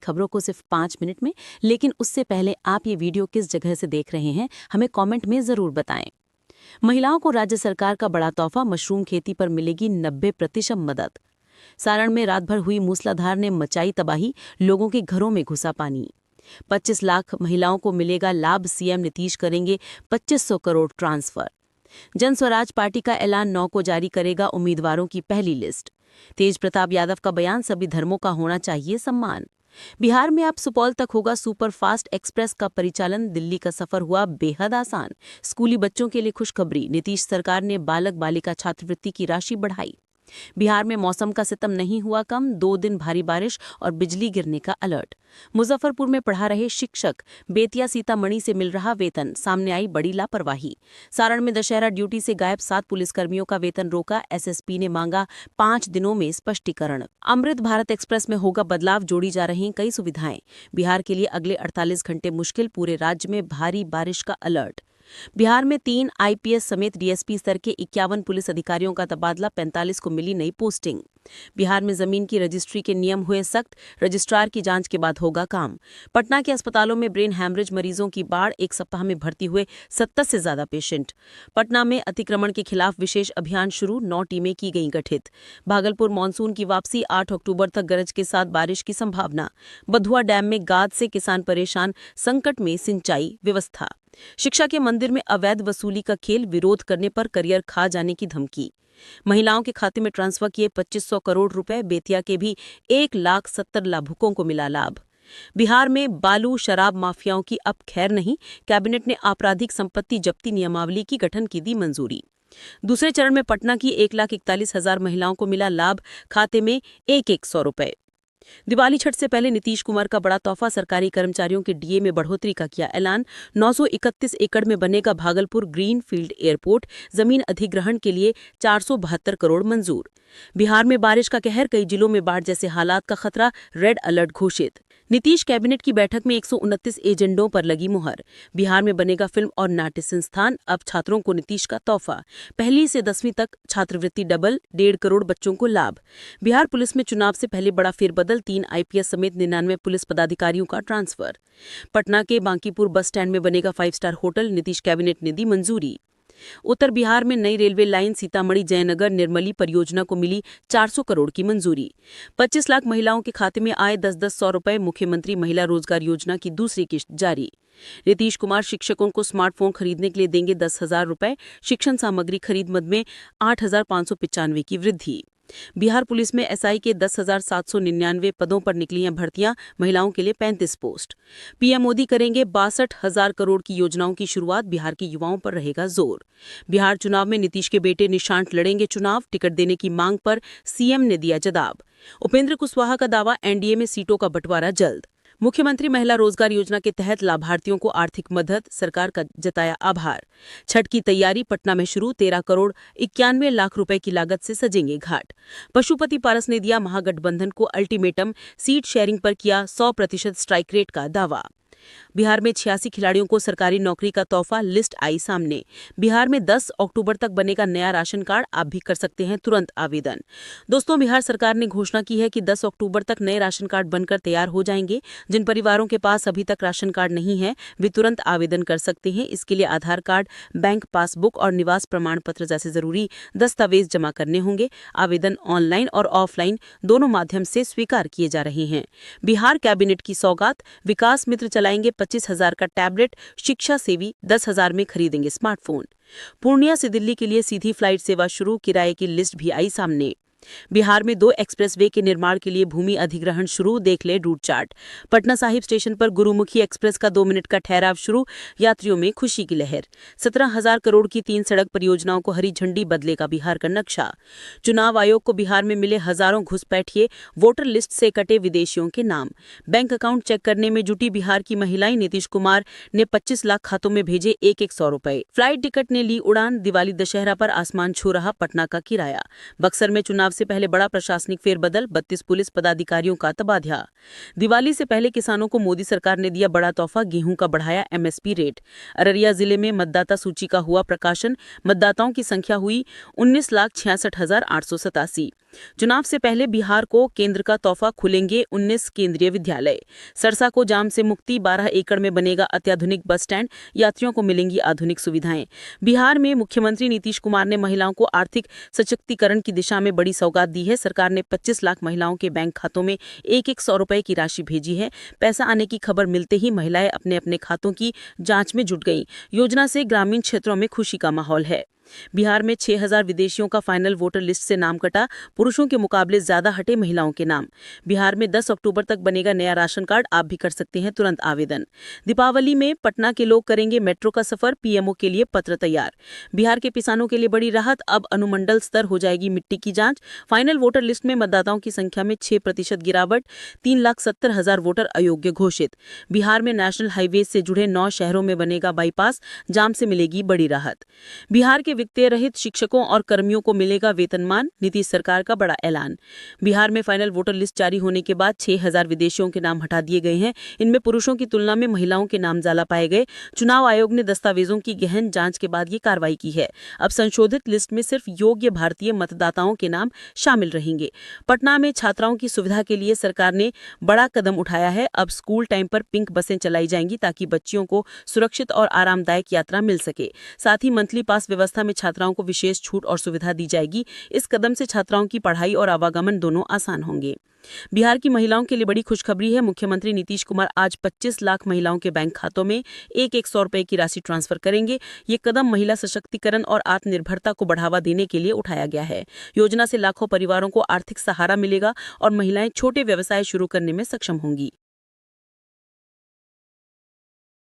खबरों को सिर्फ 5 मिनट में, लेकिन उससे पहले आप ये वीडियो किस जगह से देख रहे हैं हमें कमेंट में जरूर बताएं। महिलाओं को राज्य सरकार का बड़ा तोहफा, मशरूम खेती पर मिलेगी 90% मदद। सारण में रात भर हुई मूसलाधार ने मचाई तबाही, लोगों के घरों में घुसा पानी। 25 लाख महिलाओं को मिलेगा लाभ, सीएम नीतीश करेंगे 2500 करोड़ ट्रांसफर। जन स्वराज पार्टी का ऐलान 9 को जारी करेगा उम्मीदवारों की पहली लिस्ट। तेज प्रताप यादव का बयान, सभी धर्मों का होना चाहिए सम्मान। बिहार में अब सुपौल तक होगा सुपरफास्ट एक्सप्रेस का परिचालन, दिल्ली का सफर हुआ बेहद आसान। स्कूली बच्चों के लिए खुशखबरी, नीतीश सरकार ने बालक बालिका छात्रवृत्ति की राशि बढ़ाई। बिहार में मौसम का सितम नहीं हुआ कम, 2 दिन भारी बारिश और बिजली गिरने का अलर्ट। मुजफ्फरपुर में पढ़ा रहे शिक्षक, बेतिया सीतामढ़ी से मिल रहा वेतन, सामने आई बड़ी लापरवाही। सारण में दशहरा ड्यूटी से गायब 7 पुलिसकर्मियों का वेतन रोका, एसएसपी ने मांगा 5 दिनों में स्पष्टीकरण। अमृत भारत एक्सप्रेस में होगा बदलाव, जोड़ी जा रही कई सुविधाएं। बिहार के लिए अगले 48 घंटे मुश्किल, पूरे राज्य में भारी बारिश का अलर्ट। बिहार में 3 आईपीएस समेत डीएसपी स्तर के 51 पुलिस अधिकारियों का तबादला, 45 को मिली नई पोस्टिंग। बिहार में जमीन की रजिस्ट्री के नियम हुए सख्त, रजिस्ट्रार की जांच के बाद होगा काम। पटना के अस्पतालों में ब्रेन हैमरेज मरीजों की बाढ़, 1 सप्ताह में भर्ती हुए 70 से ज्यादा पेशेंट। पटना में अतिक्रमण के खिलाफ विशेष अभियान शुरू, 9 टीमें की गईं गठित। भागलपुर मानसून की वापसी, 8 अक्टूबर तक गरज के साथ बारिश की संभावना। बधुआ डैम में गाद से किसान परेशान, संकट में सिंचाई व्यवस्था। शिक्षा के मंदिर में अवैध वसूली का खेल, विरोध करने पर करियर खा जाने की धमकी। महिलाओं के खाते में ट्रांसफर किए 2500 करोड़ रुपए, बेतिया के भी 1,70,000 लाभुकों को मिला लाभ। बिहार में बालू शराब माफियाओं की अब खैर नहीं, कैबिनेट ने आपराधिक संपत्ति जब्ती नियमावली की गठन की दी मंजूरी। दूसरे चरण में पटना की 1,41,000 महिलाओं को मिला लाभ, खाते में 1,100 रुपए। दिवाली छठ से पहले नीतीश कुमार का बड़ा तोहफा, सरकारी कर्मचारियों के डीए में बढ़ोतरी का किया ऐलान। 931 एकड़ में बनेगा भागलपुर ग्रीन फील्ड एयरपोर्ट, जमीन अधिग्रहण के लिए 472 करोड़ मंजूर। बिहार में बारिश का कहर, कई जिलों में बाढ़ जैसे हालात का खतरा, रेड अलर्ट घोषित। नीतीश कैबिनेट की बैठक में 129 एजेंडों पर लगी मुहर। बिहार में बनेगा फिल्म और नाट्य संस्थान, अब छात्रों को नीतीश का तोहफा। 1 से 10वीं तक छात्रवृत्ति डबल, 1.5 करोड़ बच्चों को लाभ। बिहार पुलिस में चुनाव से पहले बड़ा फेरबदल, 3 आईपीएस समेत 99 पुलिस पदाधिकारियों का ट्रांसफर। पटना के बांकीपुर बस स्टैंड में बनेगा 5 स्टार होटल, नीतीश कैबिनेट ने दी मंजूरी। उत्तर बिहार में नई रेलवे लाइन, सीतामढ़ी जयनगर निर्मली परियोजना को मिली 400 करोड़ की मंजूरी। 25 लाख महिलाओं के खाते में आए 10-10 सौ रुपए, मुख्यमंत्री महिला रोजगार योजना की दूसरी किश्त जारी। नीतीश कुमार शिक्षकों को स्मार्टफोन खरीदने के लिए देंगे 10,000 रुपए, शिक्षण सामग्री खरीद मद में 8,595 की वृद्धि। बिहार पुलिस में एसआई के 10,799 पदों पर निकली हैं भर्तियां, महिलाओं के लिए 35 पोस्ट। पीएम मोदी करेंगे 62,000 करोड़ की योजनाओं की शुरुआत, बिहार के युवाओं पर रहेगा जोर। बिहार चुनाव में नीतीश के बेटे निशांत लड़ेंगे चुनाव, टिकट देने की मांग पर सीएम ने दिया जवाब। उपेंद्र कुशवाहा का दावा, एनडीए में सीटों का बंटवारा जल्द। मुख्यमंत्री महिला रोजगार योजना के तहत लाभार्थियों को आर्थिक मदद, सरकार का जताया आभार। छठ की तैयारी पटना में शुरू, 13 करोड़ 91 लाख रुपए की लागत से सजेंगे घाट। पशुपति पारस ने दिया महागठबंधन को अल्टीमेटम, सीट शेयरिंग पर किया 100% स्ट्राइक रेट का दावा। बिहार में 86 खिलाड़ियों को सरकारी नौकरी का तोहफा, लिस्ट आई सामने। बिहार में 10 अक्टूबर तक बनेगा नया राशन कार्ड, आप भी कर सकते हैं तुरंत आवेदन। दोस्तों, बिहार सरकार ने घोषणा की है कि 10 अक्टूबर तक नए राशन कार्ड बनकर तैयार हो जाएंगे। जिन परिवारों के पास अभी तक राशन कार्ड नहीं है, वे तुरंत आवेदन कर सकते हैं। इसके लिए आधार कार्ड, बैंक पासबुक और निवास प्रमाण पत्र जैसे जरूरी दस्तावेज जमा करने होंगे। आवेदन ऑनलाइन और ऑफलाइन दोनों माध्यम से स्वीकार किए जा रहे हैं। बिहार कैबिनेट की सौगात, विकास मित्र चलाएंगे 25,000 का टैबलेट, शिक्षा सेवी 10,000 में खरीदेंगे स्मार्टफोन। पूर्णिया से दिल्ली के लिए सीधी फ्लाइट सेवा शुरू, किराए की लिस्ट भी आई सामने। बिहार में 2 एक्सप्रेसवे के निर्माण के लिए भूमि अधिग्रहण शुरू, देख ले route chart. Patna Sahib station पर गुरुमुखी एक्सप्रेस का 2 मिनट का ठहराव शुरू, यात्रियों में खुशी की लहर। 17,000 करोड़ की 3 सड़क परियोजनाओं को हरी झंडी, बदलेगा बिहार का नक्शा। चुनाव आयोग को बिहार में मिले हजारों घुसपैठिए, वोटर लिस्ट से कटे विदेशियों के नाम। बैंक अकाउंट चेक करने में जुटी बिहार की महिलाएं, नीतीश कुमार ने 25 लाख खातों में भेजे 1-100 रुपए। फ्लाइट टिकट ने ली उड़ान, दिवाली दशहरा पर आसमान छू रहा पटना का किराया। बक्सर में चुनाव से पहले बड़ा प्रशासनिक फेरबदल, 32 पुलिस पदाधिकारियों का तबादला। दिवाली से पहले किसानों को मोदी सरकार ने दिया बड़ा तोहफा, गेहूं का बढ़ाया एमएसपी रेट। अररिया जिले में मतदाता सूची का हुआ प्रकाशन, मतदाताओं की संख्या हुई 19,66,887। चुनाव से पहले बिहार को केंद्र का तोहफा, खुलेंगे 19 केंद्रीय विद्यालय। सरसा को जाम से मुक्ति, 12 एकड़ में बनेगा अत्याधुनिक बस स्टैंड, यात्रियों को मिलेंगी आधुनिक सुविधाएं। बिहार में मुख्यमंत्री नीतीश कुमार ने महिलाओं को आर्थिक सशक्तिकरण की दिशा में बड़ी सौगात दी है। सरकार ने 25 लाख महिलाओं के बैंक खातों में एक 100 रुपए की राशि भेजी है। पैसा आने की खबर मिलते ही महिलाएं अपने अपने खातों की जांच में जुट गईं। योजना से ग्रामीण क्षेत्रों में खुशी का माहौल है। बिहार में 6000 विदेशियों का फाइनल वोटर लिस्ट से नाम कटा, पुरुषों के मुकाबले ज्यादा हटे महिलाओं के नाम। बिहार में 10 अक्टूबर तक बनेगा नया राशन कार्ड, आप भी कर सकते हैं तुरंत आवेदन। दीपावली में पटना के लोग करेंगे मेट्रो का सफर, पीएमओ के लिए पत्र तैयार। बिहार के किसानों के लिए बड़ी राहत, अब अनुमंडल स्तर हो जाएगी मिट्टी की जांच। फाइनल वोटर लिस्ट में मतदाताओं की संख्या में 6% गिरावट, 3,70,000 वोटर अयोग्य घोषित। बिहार में नेशनल हाईवे से जुड़े 9 शहरों में बनेगा बाईपास, जाम से मिलेगी बड़ी राहत। बिहार के वित्तीय रहित शिक्षकों और कर्मियों को मिलेगा वेतनमान, नीतीश सरकार का बड़ा ऐलान। बिहार में फाइनल वोटर लिस्ट जारी होने के बाद 6000 विदेशियों के नाम हटा दिए गए हैं। इनमें पुरुषों की तुलना में महिलाओं के नाम ज्यादा पाए गए। चुनाव आयोग ने दस्तावेजों की गहन जांच के बाद ये कार्रवाई की है। अब संशोधित लिस्ट में सिर्फ योग्य भारतीय मतदाताओं के नाम शामिल रहेंगे। पटना में छात्राओं की सुविधा के लिए सरकार ने बड़ा कदम उठाया है। अब स्कूल टाइम पर पिंक बसें चलाई जाएंगी ताकि बच्चियों को सुरक्षित और आरामदायक यात्रा मिल सके। साथ ही मंथली पास व्यवस्था में छात्राओं को विशेष छूट और सुविधा दी जाएगी। इस कदम से छात्राओं की पढ़ाई और आवागमन दोनों आसान होंगे। बिहार की महिलाओं के लिए बड़ी खुशखबरी है। मुख्यमंत्री नीतीश कुमार आज 25 लाख महिलाओं के बैंक खातों में एक 100 रुपए की राशि ट्रांसफर करेंगे। ये कदम महिला सशक्तिकरण और आत्मनिर्भरता को बढ़ावा देने के लिए उठाया गया है। योजना से लाखों परिवारों को आर्थिक सहारा मिलेगा और महिलाएं छोटे व्यवसाय शुरू करने में सक्षम होंगी।